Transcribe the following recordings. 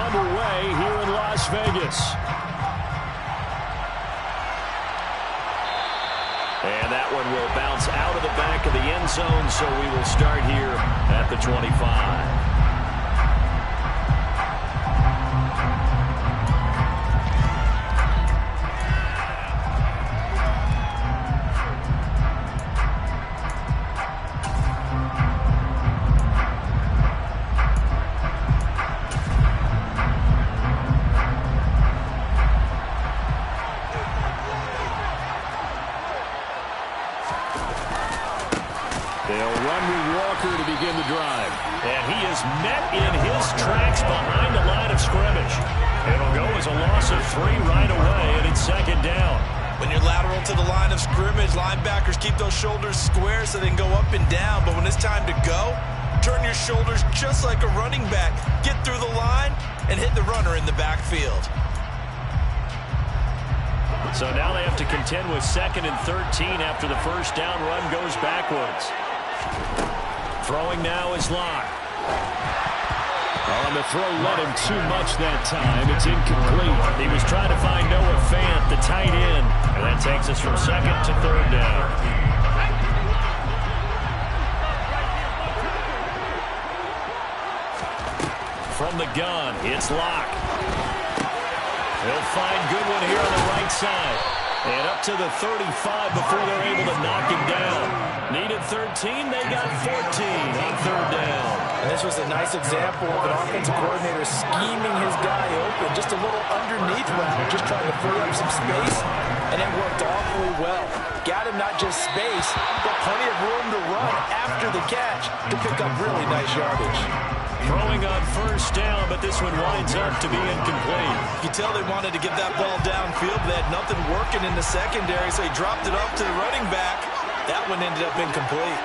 underway here in Las Vegas. And that one will bounce out of the back of the end zone, so we will start here at the 25. They'll run with Walker to begin the drive. And he is met in his tracks behind the line of scrimmage. It'll go as a loss of 3 right away, and it's second down. When you're lateral to the line of scrimmage, linebackers keep those shoulders square so they can go up and down. But when it's time to go, turn your shoulders just like a running back. Get through the line and hit the runner in the backfield. So now they have to contend with 2nd and 13 after the first down run goes backwards. Throwing now is Locke. On the throw led him too much that time. It's incomplete. He was trying to find Noah Fant, the tight end. And that takes us from 2nd to 3rd down. From the gun, it's Locke. He'll find Goodwin here on the right side. And up to the 35 before they're able to knock him down. Needed 13, they got 14 on 3rd down. And this was a nice example of an offensive coordinator scheming his guy open, just a little underneath route, just trying to free up some space, and it worked awfully well. Got him not just space, but plenty of room to run after the catch to pick up really nice yardage. Throwing on 1st down, but this one winds up to be incomplete. You can tell they wanted to get that ball downfield, but they had nothing working in the secondary, so he dropped it off to the running back. That one ended up incomplete.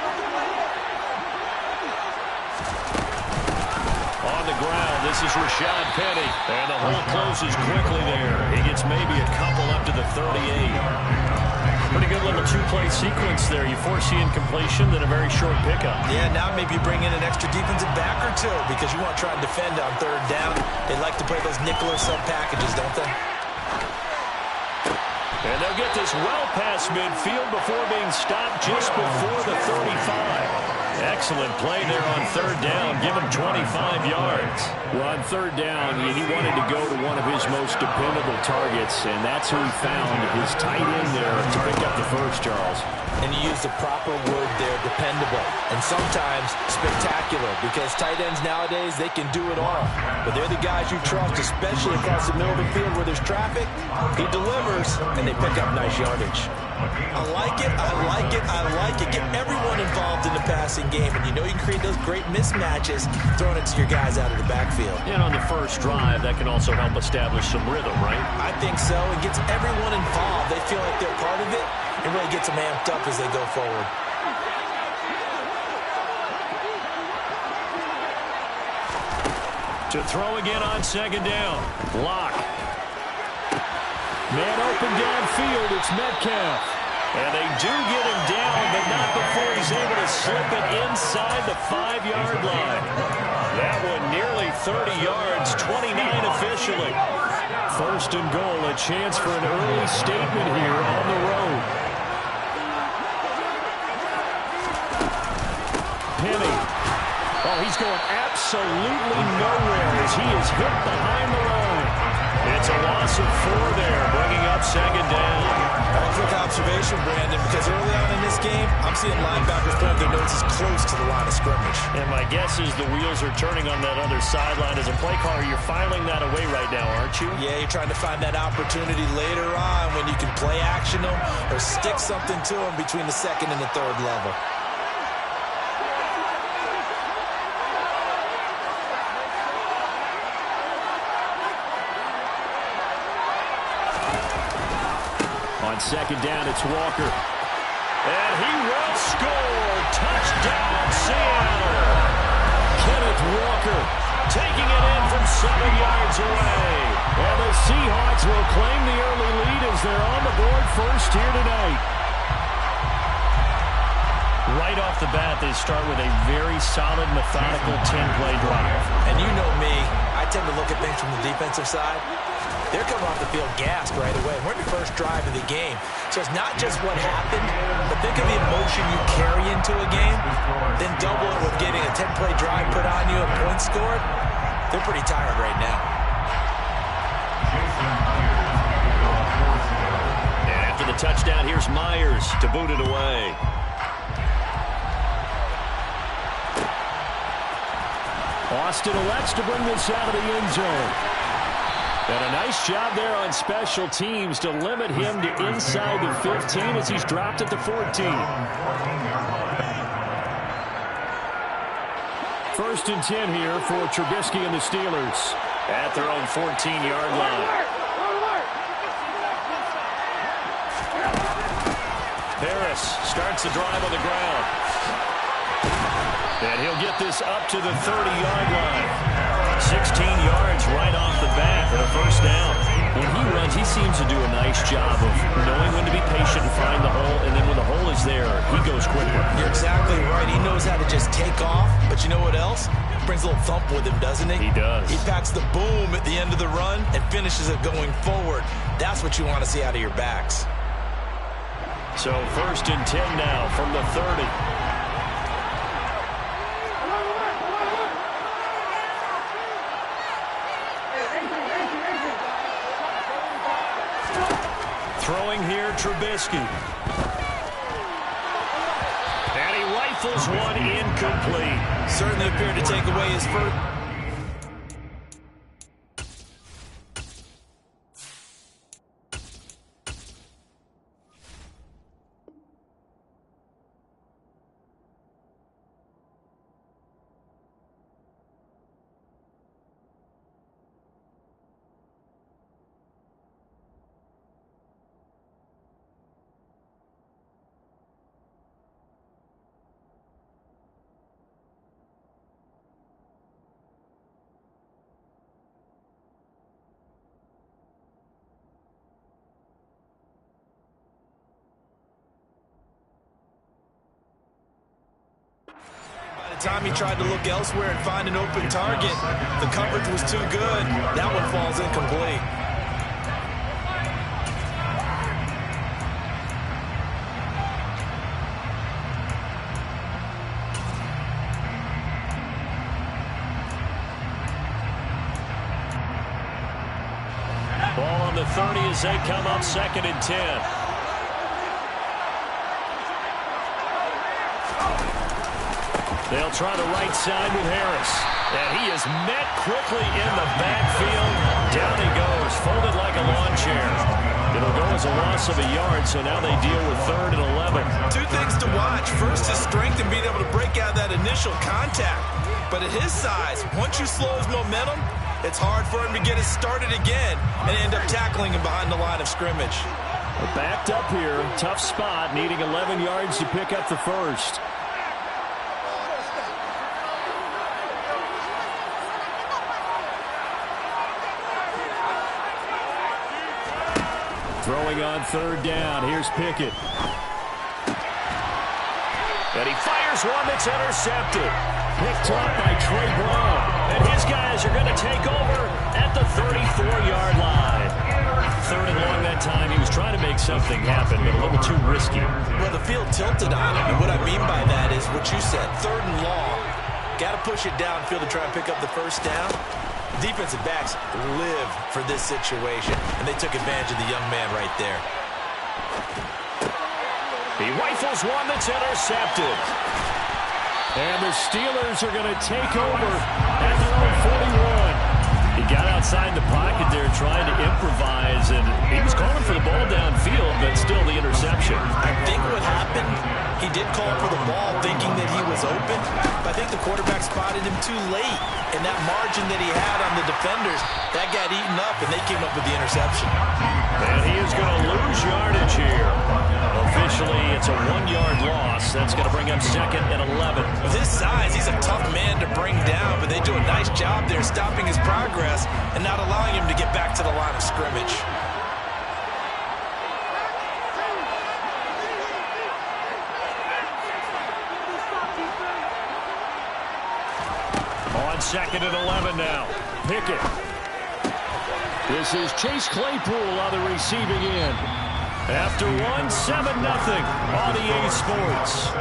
On the ground, this is Rashad Penny. And the hole closes quickly there. He gets maybe a couple up to the 38. Pretty good little 2-play sequence there. You foresee incompletion, then a very short pickup. Yeah, now maybe you bring in an extra defensive back or two because you want to try and defend on 3rd down. They like to play those nickel or sub packages, don't they? And they'll get this well past midfield before being stopped just before the 35. Excellent play there on 3rd down. Give him 25 yards. Well, on 3rd down, he wanted to go to one of his most dependable targets, and that's who he found, his tight end there to pick up the first, Charles. And you use the proper word there, dependable, and sometimes spectacular, because tight ends nowadays, they can do it all. But they're the guys you trust, especially across the middle of the field where there's traffic. He delivers, and they pick up nice yardage. I like it, I like it, I like it. Get everyone involved in the passing game, and you know you can create those great mismatches throwing it to your guys out of the backfield. And on the first drive, that can also help establish some rhythm, right? I think so. It gets everyone involved. They feel like they're part of it. It really gets them amped up as they go forward. To throw again on 2nd down. Locke. Man open downfield, it's Metcalf. And they do get him down, but not before he's able to slip it inside the 5-yard line. That one nearly 30 yards, 29 officially. 1st and goal, a chance for an early statement here on the road. Penny. Oh, he's going absolutely nowhere as he is hit behind the line. It's a loss of 4 there, bringing up 2nd down. A quick observation, Brandon, because early on in this game, I'm seeing linebackers putting their noses close to the line of scrimmage. And my guess is the wheels are turning on that other sideline. As a play caller, you're filing that away right now, aren't you? Yeah, you're trying to find that opportunity later on when you can play action them or stick something to them between the 2nd and the 3rd level. On 2nd down, it's Walker. And he will score. Touchdown, Seattle. Kenneth Walker taking it in from 7 yards away. And the Seahawks will claim the early lead as they're on the board first here tonight. Right off the bat, they start with a very solid, methodical 10-play drive. And you know me, I tend to look at things from the defensive side. They're coming off the field gassed right away. We're in the first drive of the game. So it's not just what happened, but think of the emotion you carry into a game, then double it with getting a 10-play drive put on you and points scored. They're pretty tired right now. And after the touchdown, here's Myers to boot it away. Austin elects to bring this out of the end zone. And a nice job there on special teams to limit him to inside the 15 as he's dropped at the 14. First and 10 here for Trubisky and the Steelers. At their own 14-yard line. Harris starts the drive on the ground. And he'll get this up to the 30-yard line. 16 yards right off the bat for the first down. When he runs, he seems to do a nice job of knowing when to be patient and find the hole, and then when the hole is there, he goes quicker. You're exactly right. He knows how to just take off, but you know what else? Brings a little thump with him, doesn't he? He does. He packs the boom at the end of the run and finishes it going forward. That's what you want to see out of your backs. So first and 10 now from the 30. Throwing here, Trubisky. And he rifles one incomplete. Certainly appeared to take away his first. Time he tried to look elsewhere and find an open target. The coverage was too good. That one falls incomplete. Ball on the 30 as they come up second and 10. They'll try the right side with Harris. And he is met quickly in the backfield. Down he goes, folded like a lawn chair. It'll go as a loss of a yard, so now they deal with 3rd and 11. Two things to watch. First, his strength in being able to break out that initial contact. But at his size, once you slow his momentum, it's hard for him to get it started again and end up tackling him behind the line of scrimmage. Backed up here, tough spot, needing 11 yards to pick up the first. Throwing on 3rd down. Here's Pickett. And he fires one that's intercepted. Picked up by Trey Brown. And his guys are going to take over at the 34-yard line. 3rd and long that time. He was trying to make something happen, but a little too risky. Well, the field tilted on him. And what I mean by that is what you said. 3rd and long. Got to push it downfield to try and pick up the first down. Defensive backs live for this situation, and they took advantage of the young man right there. He rifles one that's intercepted. And the Steelers are going to take over at their own 41. He got outside the pocket there trying to improvise, and he was calling for the ball downfield, but still the interception. I think what happened, he did call for the ball thinking that he was open, but I think the quarterback spotted him too late, and that margin that he had on the defenders, that got eaten up, and they came up with the interception. And he is going to lose yardage here. Officially, it's a 1-yard loss. That's going to bring up 2nd and 11. With his size, he's a tough man to bring down, but they do a nice job there stopping his progress and not allowing him to get back to the line of scrimmage. 2nd and 11 now. Pickett. This is Chase Claypool on the receiving end. After one, 7-0 on EA Sports.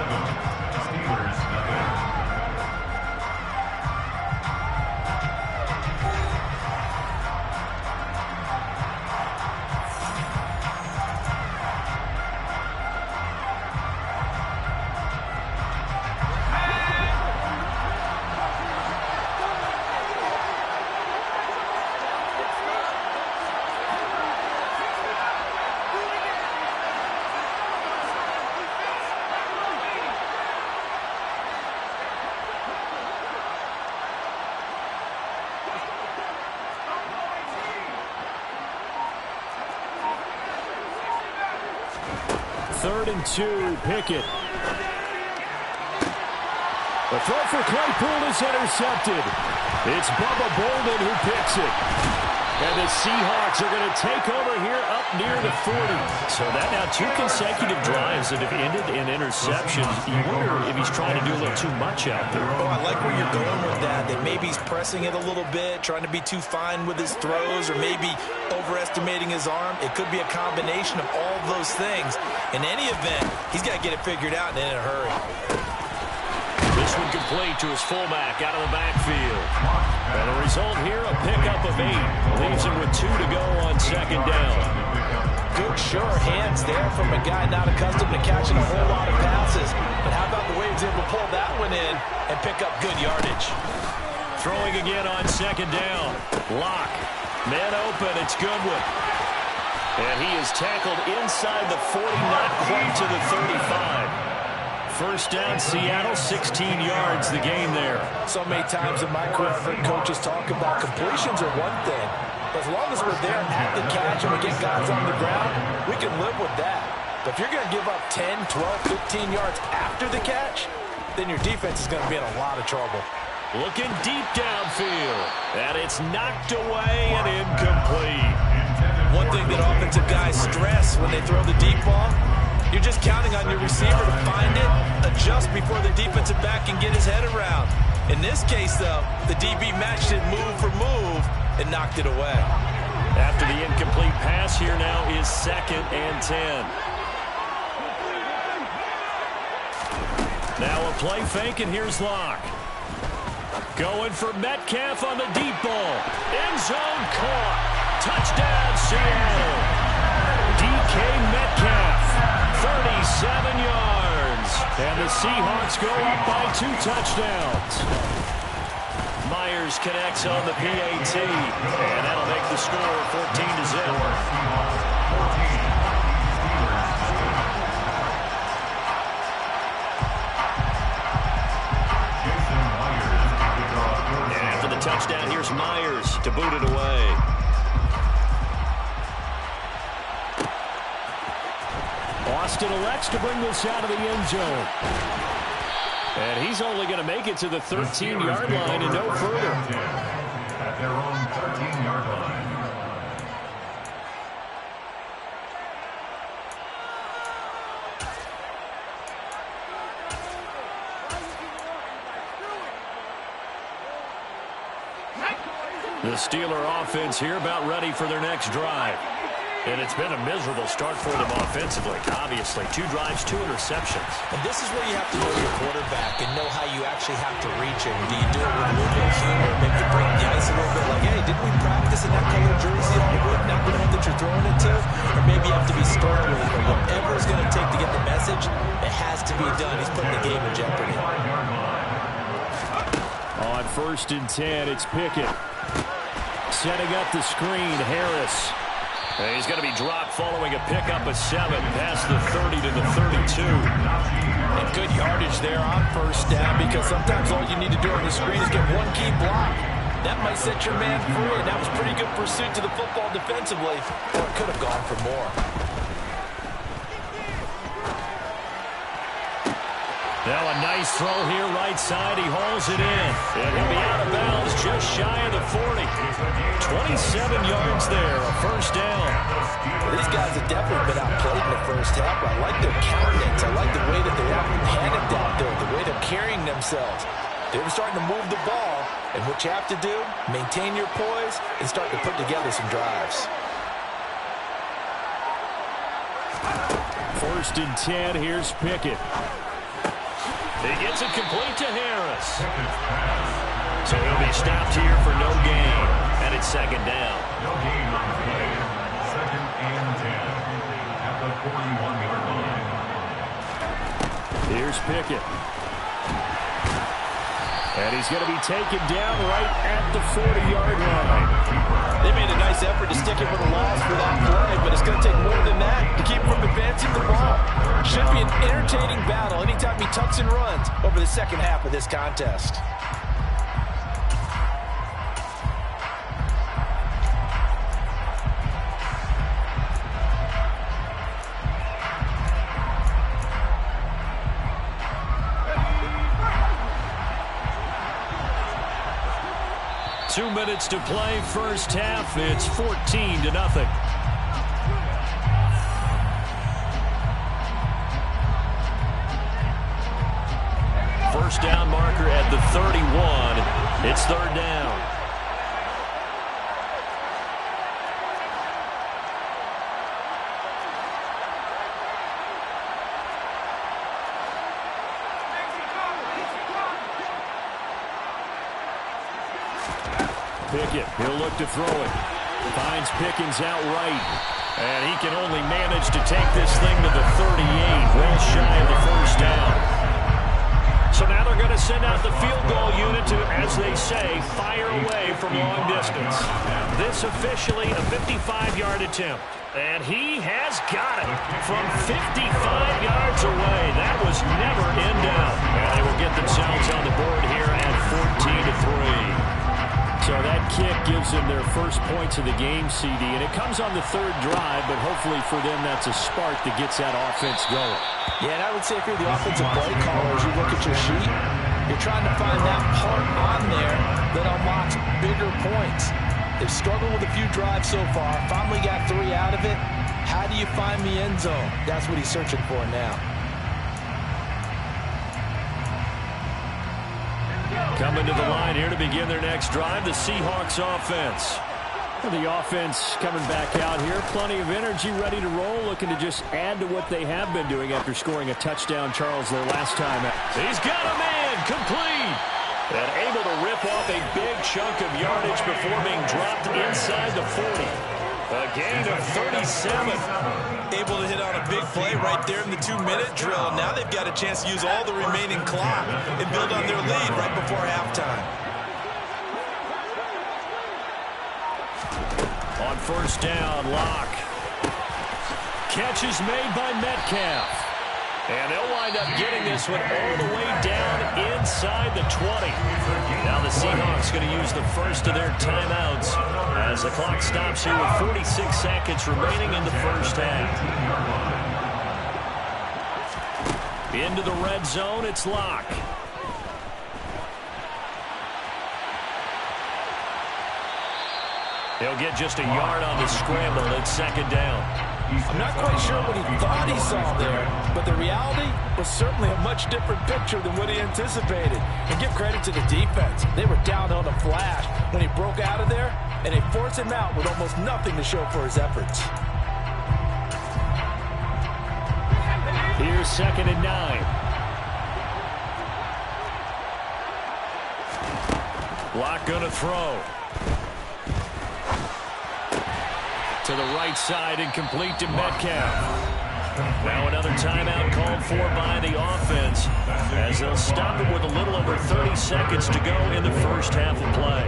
Third and 2, Pickett. The throw for Claypool is intercepted. It's Bubba Bolden who picks it. And the Seahawks are going to take over here up near the 40. So that now 2 consecutive drives that have ended in interceptions. You wonder if he's trying to do a little too much out there. Oh, I like where you're going with that. That maybe he's pressing it a little bit, trying to be too fine with his throws, or maybe overestimating his arm. It could be a combination of all of those things. In any event, he's got to get it figured out and in a hurry. This one complete to his fullback out of the backfield. And the result here, a pickup of 8. Leaves him with 2 to go on 2nd down. Good, sure hands there from a guy not accustomed to catching a whole lot of passes. But how about the way he was able to pull that one in and pick up good yardage? Throwing again on 2nd down. Lock. Man open, it's Goodwin. And he is tackled inside the 40, not quite to the 35. First down, Seattle, 16 yards, the gain there. So many times in my career, I've heard coaches talk about completions are one thing. But as long as we're there at the catch and we get guys on the ground, we can live with that. But if you're going to give up 10, 12, 15 yards after the catch, then your defense is going to be in a lot of trouble. Looking deep downfield. And it's knocked away and incomplete. One thing that offensive guys stress when they throw the deep ball, you're just counting on your receiver to find it, adjust before the defensive back can get his head around. In this case, though, the DB matched it move for move and knocked it away. After the incomplete pass, here now is 2nd and 10. Now a play fake, and here's Locke. Going for Metcalf on the deep ball. End zone caught. Touchdown, Seattle. DK Metcalf, 37 yards. And the Seahawks go up by 2 touchdowns. Myers connects on the PAT. And that'll make the score 14-0. Touchdown, here's Myers to boot it away. Austin elects to bring this out of the end zone. And he's only going to make it to the 13-yard line and no further. At their own 13-yard line. The Steeler offense here about ready for their next drive. And it's been a miserable start for them offensively. Obviously, 2 drives, 2 interceptions. And this is where you have to know your quarterback and know how you actually have to reach him. Do you do it with a little bit of humor? Maybe you break the ice a little bit like, hey, didn't we practice in that color jersey all week? Not the one that you're throwing it to? Or maybe you have to be stern with it. But whatever it's going to take to get the message, it has to be done. He's putting the game in jeopardy. On 1st and 10, it's Pickett. Setting up the screen, Harris. And he's going to be dropped following a pickup of 7 past the 30 to the 32. And good yardage there on 1st down, because sometimes all you need to do on the screen is get one key block. That might set your man free, and that was pretty good pursuit to the football defensively, or it could have gone for more. Now a nice throw here right side. He hauls it in. And he'll be out of bounds just shy of the 40. 27 yards there, a 1st down. Well, these guys have definitely been outplayed in the 1st half. I like their countenance. I like the way that they're panicked out there, the way they're carrying themselves. They were starting to move the ball, And what you have to do, maintain your poise and start to put together some drives. 1st and 10, here's Pickett. He gets it complete to Harris. So he'll be stopped here for no gain. And it's 2nd down. No gain on the play. 2nd and 10 at the 41-yard line. Here's Pickett. And he's going to be taken down right at the 40-yard line. They made a nice effort to stick it with a loss for that play, but it's going to take more than that to keep him from advancing the ball. Should be an entertaining battle anytime he tucks and runs over the second half of this contest. Two minutes to play, first half. It's 14-0. First down marker at the 31. It's 3rd down. Pickett, he'll look to throw it. Finds Pickens out right. And he can only manage to take this thing to the 38, well shy of the first down. So now they're going to send out the field goal unit to, as they say, fire away from long distance. This officially a 55-yard attempt. And he has got it from 55 yards away. That was never in doubt. And they will get themselves on the board here at 14-3. So that kick gives them their first points of the game, CD, and it comes on the 3rd drive, but hopefully for them that's a spark that gets that offense going. Yeah, and I would say if you're the offensive play caller, as you look at your sheet, you're trying to find that part on there that unlocks bigger points. They've struggled with a few drives so far, finally got 3 out of it. How do you find the end zone? That's what he's searching for now. Coming to the line here to begin their next drive, the Seahawks offense. The offense coming back out here, plenty of energy, ready to roll, looking to just add to what they have been doing after scoring a touchdown, Charles, their last time out. He's got a man, complete. And able to rip off a big chunk of yardage before being dropped inside the 40. A gain of 37. Able to hit on a big play right there in the 2-minute drill. Now they've got a chance to use all the remaining clock and build on their lead right before halftime. On first down, Locke. Catch is made by Metcalf. And they'll wind up getting this one all the way down inside the 20. Now the Seahawks going to use the first of their timeouts as the clock stops here with 46 seconds remaining in the first half. Into the red zone, it's Locke. He'll get just a yard on the scramble. It's 2nd down. I'm not quite sure what he thought he saw there, but the reality was certainly a much different picture than what he anticipated. And give credit to the defense. They were down on a flash when he broke out of there, and they forced him out with almost nothing to show for his efforts. Here's 2nd and 9. Locke going to throw. To the right side and complete to Metcalf. Now another timeout called for by the offense as they'll stop it with a little over 30 seconds to go in the first half of play.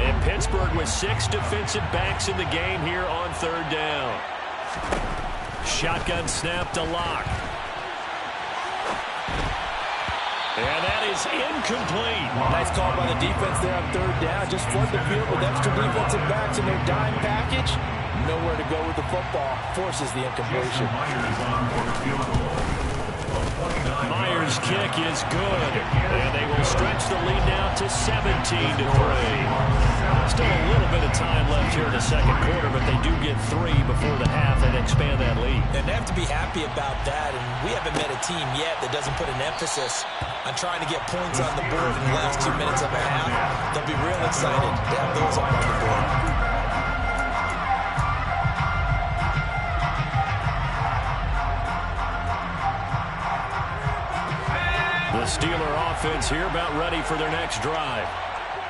And Pittsburgh with 6 defensive backs in the game here on 3rd down. Shotgun snap to Locke. And that is incomplete. Nice call by the defense there on 3rd down. Just flood the field with extra defensive backs in their dime package. Nowhere to go with the football. Forces the incompletion. Myers on for the field goal. Myers' kick is good, and they will stretch the lead now to 17-3. Still a little bit of time left here in the second quarter, but they do get 3 before the half and expand that lead. And they have to be happy about that, and we haven't met a team yet that doesn't put an emphasis on trying to get points on the board in the last 2 minutes of a half. They'll be real excited to have those up on the board. The Steeler offense here about ready for their next drive.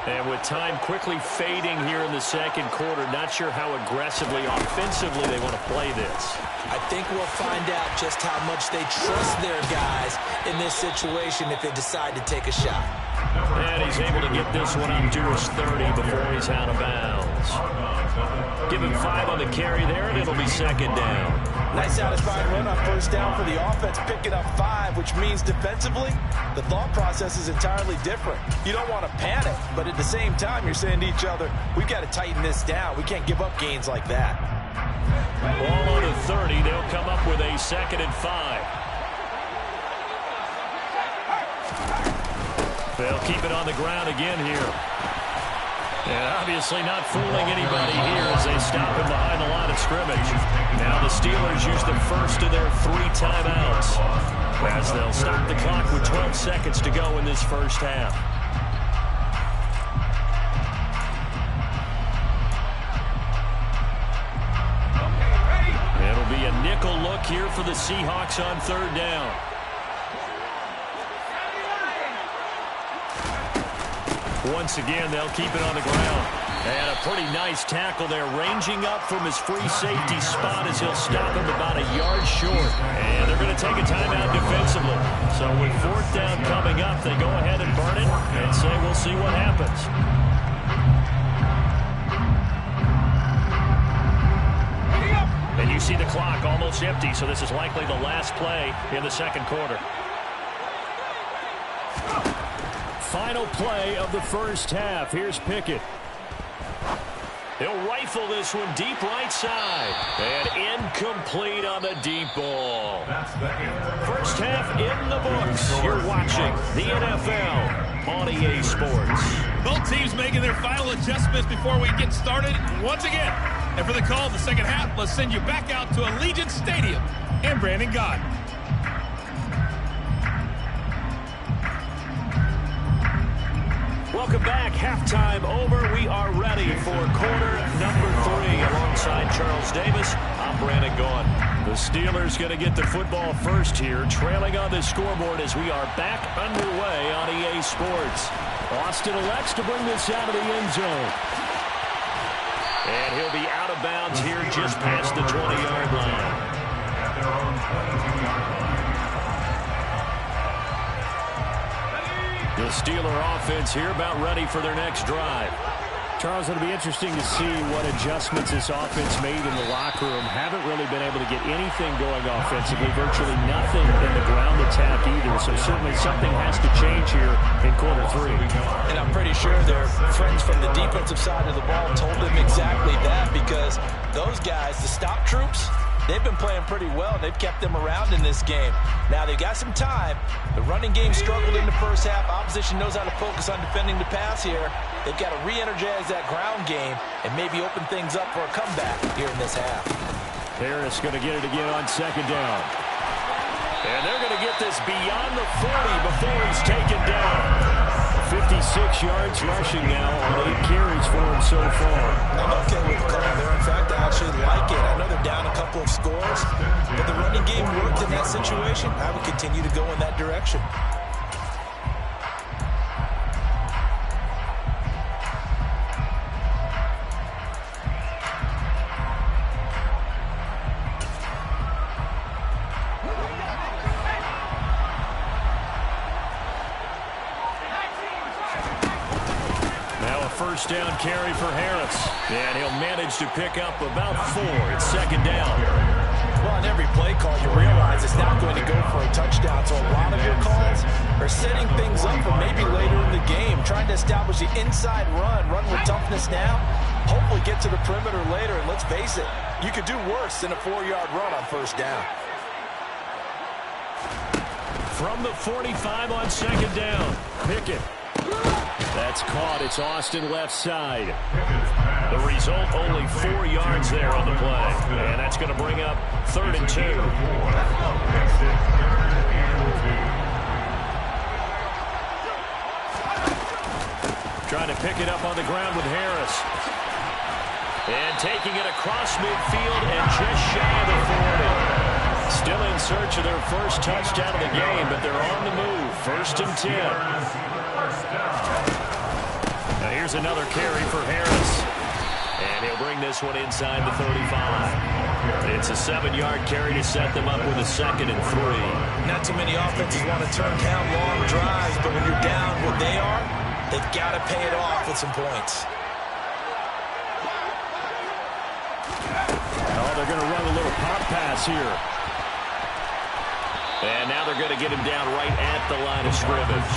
And with time quickly fading here in the second quarter, not sure how aggressively, offensively they want to play this. I think we'll find out just how much they trust their guys in this situation if they decide to take a shot. And he's able to get this one up to his 30 before he's out of bounds. Give him 5 on the carry there, and it'll be second down. Nice satisfying run on first down for the offense, picking up 5, which means defensively, the thought process is entirely different. You don't want to panic, but at the same time, you're saying to each other, we've got to tighten this down. We can't give up gains like that. Ball on the 30. They'll come up with a 2nd and 5. They'll keep it on the ground again here. And obviously not fooling anybody here as they stop him behind the line of scrimmage. Now the Steelers use the first of their 3 timeouts as they'll stop the clock with 12 seconds to go in this first half. It'll be a nickel look here for the Seahawks on 3rd down. Once again, they'll keep it on the ground. And a pretty nice tackle there, ranging up from his free safety spot as he'll stop him about a yard short. And they're going to take a timeout defensively. So with 4th down coming up, they go ahead and burn it and say we'll see what happens. And you see the clock almost empty, so this is likely the last play in the second quarter. Final play of the first half. Here's Pickett. He'll rifle this one deep right side. And incomplete on the deep ball. First half in the books. You're watching the NFL on EA Sports. Both teams making their final adjustments before we get started once again. And for the call of the second half, let's send you back out to Allegiant Stadium and Brandon Gott. Welcome back. Halftime over. We are ready for quarter number 3. Alongside Charles Davis, I'm Brandon Gaughan. The Steelers going to get the football first here, trailing on the scoreboard as we are back underway on EA Sports. Austin elects to bring this out of the end zone. And he'll be out of bounds here just past the 20-yard line. At their own 22-yard line. The Steeler offense here about ready for their next drive. Charles, it'll be interesting to see what adjustments this offense made in the locker room. Haven't really been able to get anything going offensively, virtually nothing in the ground attack either. So certainly something has to change here in quarter 3. And I'm pretty sure their friends from the defensive side of the ball told them exactly that, because those guys, the stop troops, they've been playing pretty well. They've kept them around in this game. Now they've got some time. The running game struggled in the first half. Opposition knows how to focus on defending the pass here. They've got to re-energize that ground game and maybe open things up for a comeback here in this half. Harris going to get it again on 2nd down. And they're going to get this beyond the 40 before he's taken down. 56 yards rushing now on 8 carries for him so far. I'm okay with the call there. In fact, I actually like it. I know they're down a couple of scores, but the running game worked in that situation. I would continue to go in that direction. First down carry for Harris. And he'll manage to pick up about 4. It's 2nd down. Well, on every play call, you realize it's not going to go for a touchdown. So a lot of your calls are setting things up for maybe later in the game, trying to establish the inside run with toughness now, hopefully get to the perimeter later. And let's face it, you could do worse than a 4-yard run on first down. From the 45 on second down. Pickett. That's caught. It's Austin left side. The result, only 4 yards there on the play. And that's going to bring up 3rd and 2. Trying to pick it up on the ground with Harris. And taking it across midfield and just shy of the 40. Still in search of their first touchdown of the game, but they're on the move. 1st and 10. Now here's another carry for Harris. And he'll bring this one inside the 35. It's a 7-yard carry to set them up with a 2nd and 3. Not too many offenses want to turn down long drives, but when you're down what they are, they've got to pay it off with some points. Oh, they're going to run a little pop pass here. And now they're going to get him down right at the line of scrimmage.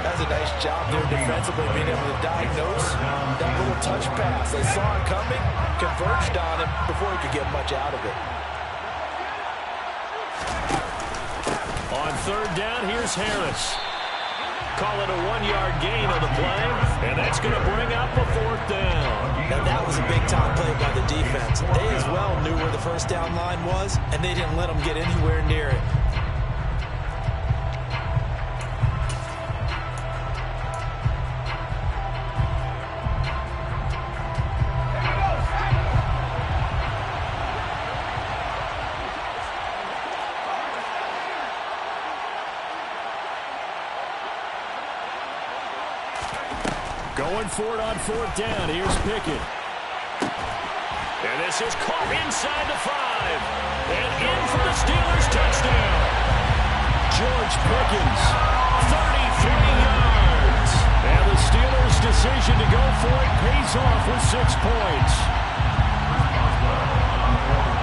That's a nice job there defensively, being able to diagnose that little touch pass. They saw it coming, converged on him before he could get much out of it. On 3rd down, here's Harris. Call it a 1-yard gain on the play, and that's going to bring up a 4th down. Now that was a big-time play by the defense. They as well knew where the first down line was, and they didn't let them get anywhere near it. Going for it on 4th down. Here's Pickett. And this is caught inside the 5. And in for the Steelers touchdown. George Pickens, 33 yards. And the Steelers' decision to go for it pays off with 6 points.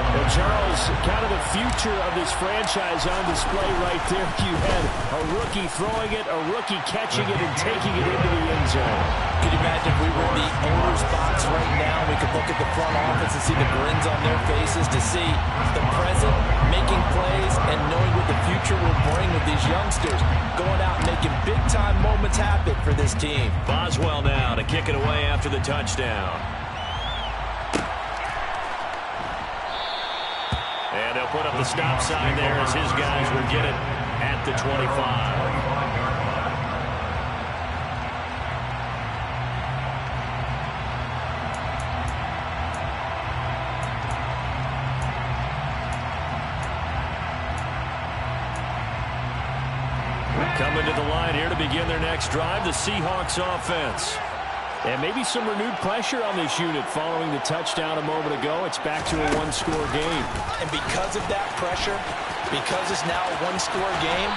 Well, Charles, kind of the future of this franchise on display right there. You had a rookie throwing it, a rookie catching it, and taking it into the end zone. Could you imagine if we were in the owner's box right now? We could look at the front office and see the grins on their faces to see the present, making plays, and knowing what the future will bring with these youngsters going out and making big-time moments happen for this team. Boswell now to kick it away after the touchdown. And they'll put up the stop sign there as his guys will get it at the 25. Coming to the line here to begin their next drive, the Seahawks offense. And maybe some renewed pressure on this unit following the touchdown a moment ago. It's back to a 1-score game. And because of that pressure, because it's now a 1-score game,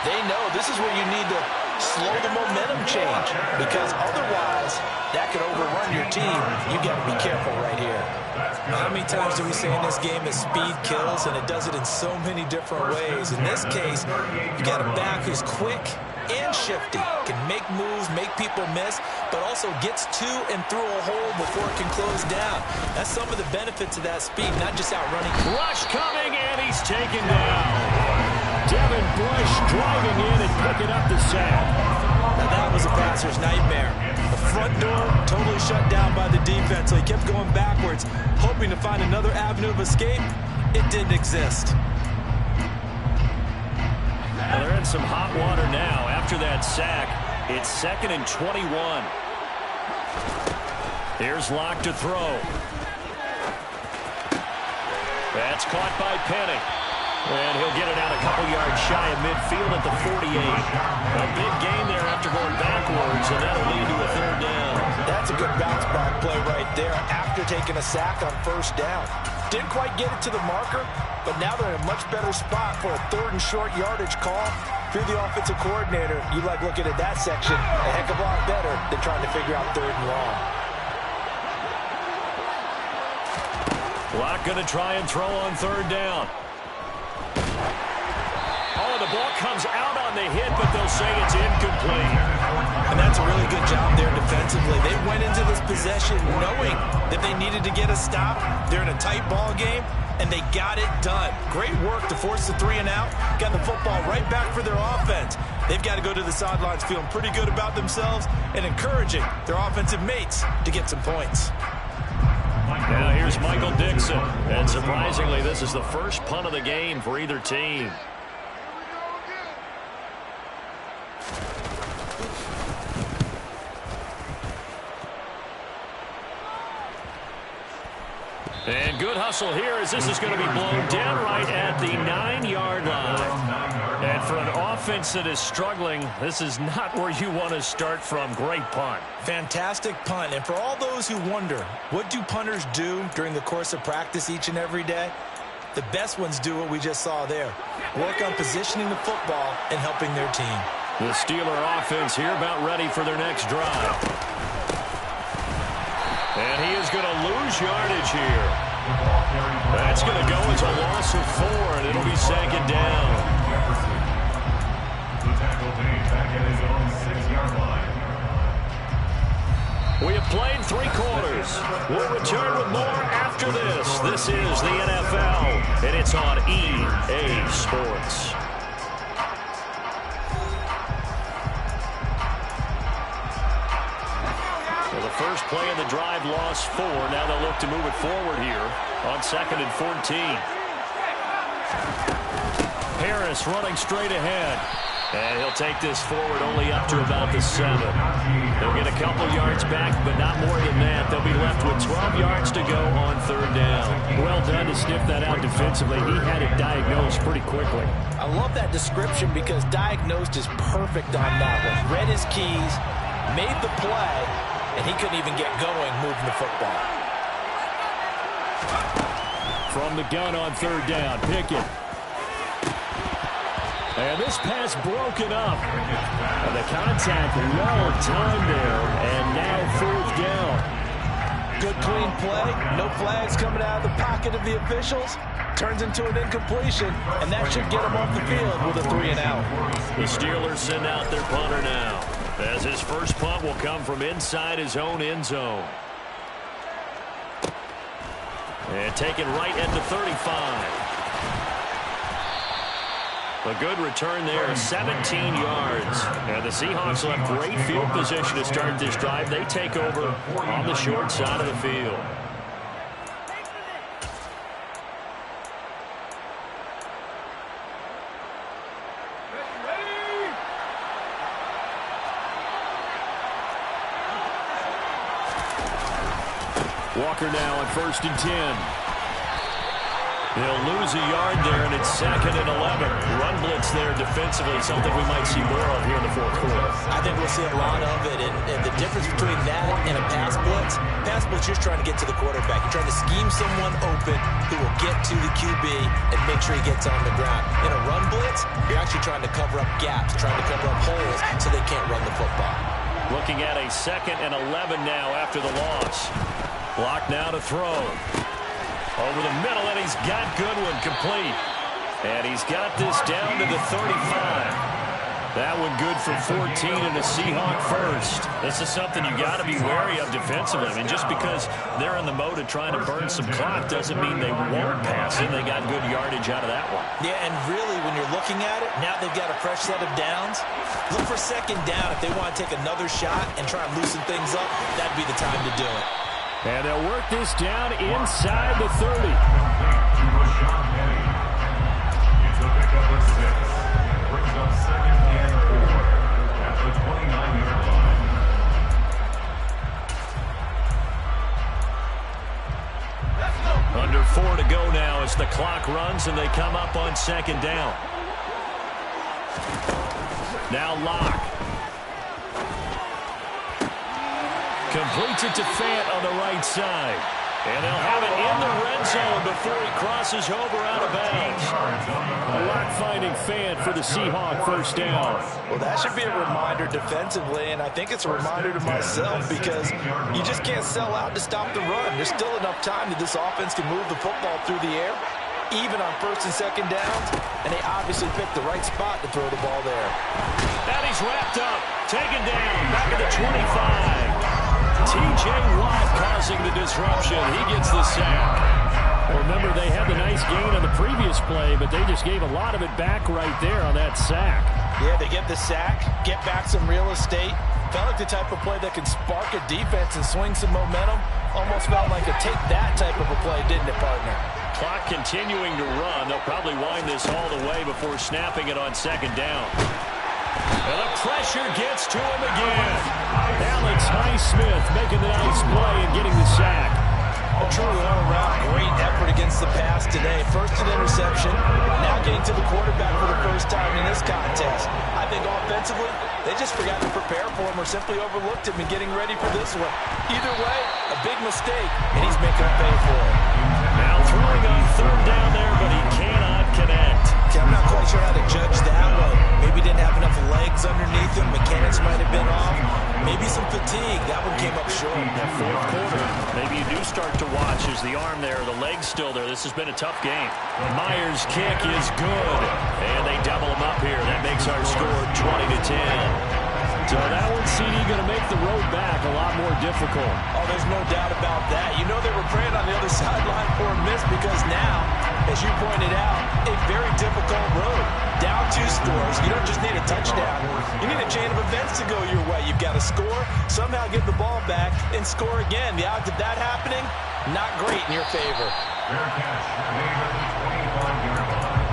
they know this is where you need to slow the momentum change. Because otherwise, that could overrun your team. You got to be careful right here. How many times do we say in this game that speed kills, and it does it in so many different ways? In this case, you got a back who's quick and shifty, can make moves, make people miss, but also gets to and through a hole before it can close down. That's some of the benefits of that speed, not just outrunning. Rush coming, and he's taken down. Devin Bush driving in and picking up the sack. Now that was a passer's nightmare. The front door totally shut down by the defense, so he kept going backwards, hoping to find another avenue of escape. It didn't exist. Well, they're in some hot water now. After that sack, it's 2nd and 21. Here's Locke to throw. That's caught by Penny. And he'll get it out a couple yards shy of midfield at the 48. A big gain there after going backwards, and that'll lead to a 3rd down. That's a good bounce back play right there after taking a sack on 1st down. Didn't quite get it to the marker, but now they're in a much better spot for a 3rd and short yardage call. If you're the offensive coordinator, you like looking at that section a heck of a lot better than trying to figure out 3rd and long. Locke going to try and throw on 3rd down. Oh, the ball comes out on the hit, but they'll say it's incomplete. And that's a really good job there defensively. They went into this possession knowing that they needed to get a stop. They're in a tight ball game, and they got it done. Great work to force the 3 and out. Got the football right back for their offense. They've got to go to the sidelines feeling pretty good about themselves and encouraging their offensive mates to get some points. Now here's Michael Dixon. And surprisingly, this is the first punt of the game for either team. And good hustle here as this is going to be blown down right at the 9-yard line. And for an offense that is struggling, this is not where you want to start from. Great punt. Fantastic punt. And for all those who wonder, what do punters do during the course of practice each and every day? The best ones do what we just saw there. Work on positioning the football and helping their team. The Steeler offense here about ready for their next drive. And he is going to lose yardage here. That's going to go as a loss of 4, and it'll be 2nd down. The tackle made back at his own 6-yard line. We have played 3 quarters. We'll return with more after this. This is the NFL, and it's on EA Sports. First play of the drive, lost 4. Now they'll look to move it forward here on 2nd and 14. Harris running straight ahead. And he'll take this forward only up to about the 7. They'll get a couple yards back, but not more than that. They'll be left with 12 yards to go on 3rd down. Well done to sniff that out defensively. He had it diagnosed pretty quickly. I love that description because diagnosed is perfect on that one. Read his keys, made the play, and he couldn't even get going moving the football. From the gun on 3rd down, Pickett. And this pass broken up. And the contact well timed there, and now 4th down. Good clean play, no flags coming out of the pocket of the officials. Turns into an incompletion, and that should get him off the field with a 3 and out. The Steelers send out their punter now, as his first punt will come from inside his own end zone. And taken right at the 35. A good return there, 17 yards. And the Seahawks will have great field position to start this drive. They take over on the short side of the field. Walker now on 1st and 10. They'll lose a yard there, and it's 2nd and 11. Run blitz there defensively, something we might see more of here in the 4th quarter. I think we'll see a lot of it, and the difference between that and a pass blitz, you're just trying to get to the quarterback. You're trying to scheme someone open who will get to the QB and make sure he gets on the ground. In a run blitz, you're actually trying to cover up gaps, trying to cover up holes so they can't run the football. Looking at a 2nd and 11 now after the loss. Block now to throw. Over the middle, and he's got Goodwin complete. And he's got this down to the 35. That one good for 14 and a Seahawk first. This is something you got to be wary of defensively. I mean, just because they're in the mode of trying to burn some clock doesn't mean they won't pass it. They got good yardage out of that one. Yeah, and really, when you're looking at it, now they've got a fresh set of downs. Look for 2nd down. If they want to take another shot and try and loosen things up, that'd be the time to do it. And they'll work this down inside the 30. It's a pickup of 6. Brings up 2nd and 4 at the 29-yard line. Under 4 to go now as the clock runs and they come up on 2nd down. Now Locke. Completes it to Fant on the right side. And they'll have it in the red zone before he crosses over out of bounds. A lot finding Fant for the Seahawk 1st down. Well, that should be a reminder defensively, and I think it's a reminder to myself because you just can't sell out to stop the run. There's still enough time that this offense can move the football through the air, even on 1st and 2nd downs, and they obviously picked the right spot to throw the ball there. And he's wrapped up, taken down, back at the 25. T.J. Watt causing the disruption. He gets the sack. Well, remember, they had the nice gain on the previous play, but they just gave a lot of it back right there on that sack. Yeah, they get the sack, get back some real estate. Felt like the type of play that can spark a defense and swing some momentum. Almost felt like a take that type of a play, didn't it, partner? Clock continuing to run. They'll probably wind this all the way before snapping it on second down. And the pressure gets to him again. Alex Highsmith making the nice play and getting the sack. A truly all-around great effort against the pass today. First an interception, now getting to the quarterback for the first time in this contest. I think offensively, they just forgot to prepare for him or simply overlooked him in getting ready for this one. Either way, a big mistake, and he's making him pay for it. Now throwing on third down there, but he cannot connect. Okay, I'm not quite sure how to judge that one. Maybe didn't have enough legs underneath him. Mechanics might have been off. Maybe some fatigue. That one came up short. That fourth quarter, maybe you do start to watch as the arm there, the leg's still there. This has been a tough game. Myers' kick is good, and they double him up here. That makes our score 20-10. So that one, CD, going to make the road back a lot more difficult. Oh, there's no doubt about that. You know they were praying on the other sideline for a miss because now, as you pointed out, a very difficult road. Down 2 scores. You don't just need a touchdown. You need a chain of events to go your way. You've got to score, somehow get the ball back, and score again. The odds of that happening, not great in your favor. Fair catch made at the 25-yard line.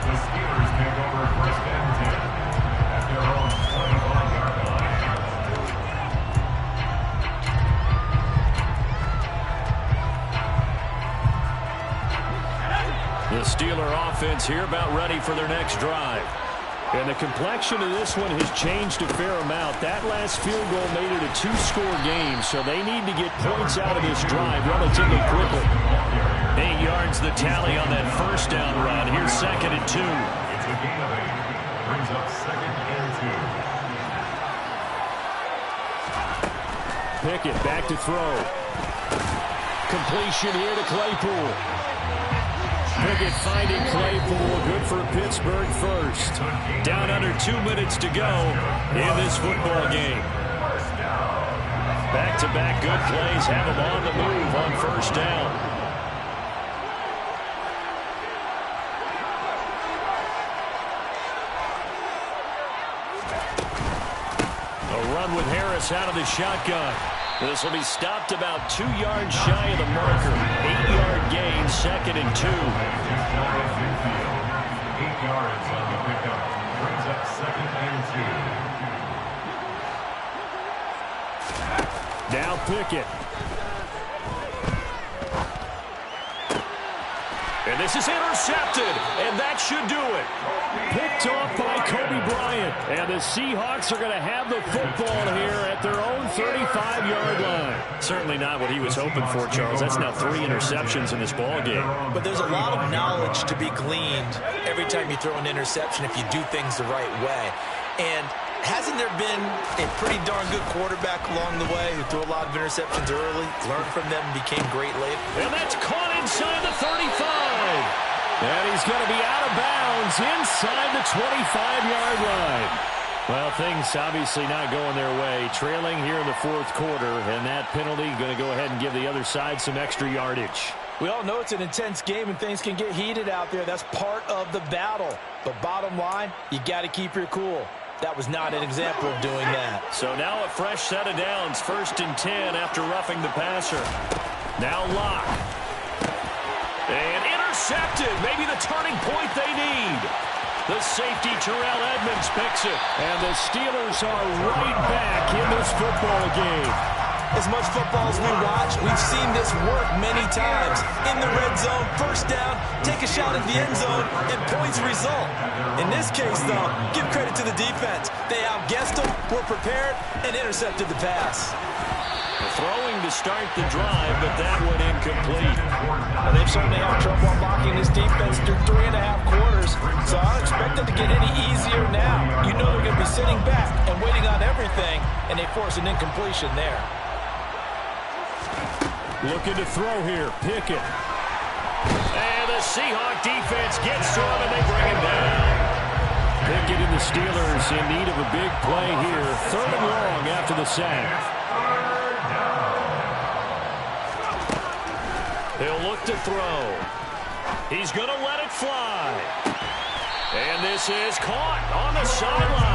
The Steelers take over first and 10 at their own 25-yard line. The Steeler offense here about ready for their next drive. And the complexion of this one has changed a fair amount. That last field goal made it a 2-score game, so they need to get points out of this drive relatively quickly. 8 yards the tally on that first down run. Here's second and 2. It's a gain of 8. Brings up second and 2. Pickett back to throw. Completion here to Claypool. Pickett finding Claypool. Good for Pittsburgh first. Down under 2 minutes to go in this football game. Back-to-back good plays have them on the move on first down. A run with Harris out of the shotgun. This will be stopped about 2 yards shy of the marker. 8-yard gain, second and 2. 8 yards on the pickup. Brings up second and 2. Now Pickett. And this is intercepted, and that should do it. Picked off by Kobe Bryant. And the Seahawks are going to have the football here at their own 35-yard line. Certainly not what he was hoping for, Charles. That's now 3 interceptions in this ball game. But there's a lot of knowledge to be gleaned every time you throw an interception if you do things the right way. And hasn't there been a pretty darn good quarterback along the way who threw a lot of interceptions early, learned from them, and became great later? And that's caught inside the 35. And he's going to be out of bounds inside the 25-yard line. Well, things obviously not going their way. Trailing here in the fourth quarter, and that penalty going to go ahead and give the other side some extra yardage. We all know it's an intense game and things can get heated out there. That's part of the battle. But bottom line, you got to keep your cool. That was not an example of doing that. So now a fresh set of downs. First and 10 after roughing the passer. Now Locke. And intercepted. Maybe the turning point they need. The safety, Terrell Edmonds, picks it. And the Steelers are right back in this football game. As much football as we watch, we've seen this work many times. In the red zone, first down, take a shot at the end zone, and points result. In this case, though, give credit to the defense. They outguessed them, were prepared, and intercepted the pass. Throwing to start the drive, but that one incomplete. Well, they've certainly had trouble unlocking this defense through 3.5 quarters, so I don't expect it to get any easier now. You know they're going to be sitting back and waiting on everything, and they force an incompletion there. Looking to throw here, Pickett. And the Seahawk defense gets to him, and they bring him down. Pickett and the Steelers in need of a big play here. 3rd and long after the sack. He'll look to throw. He's going to let it fly. And this is caught on the sideline.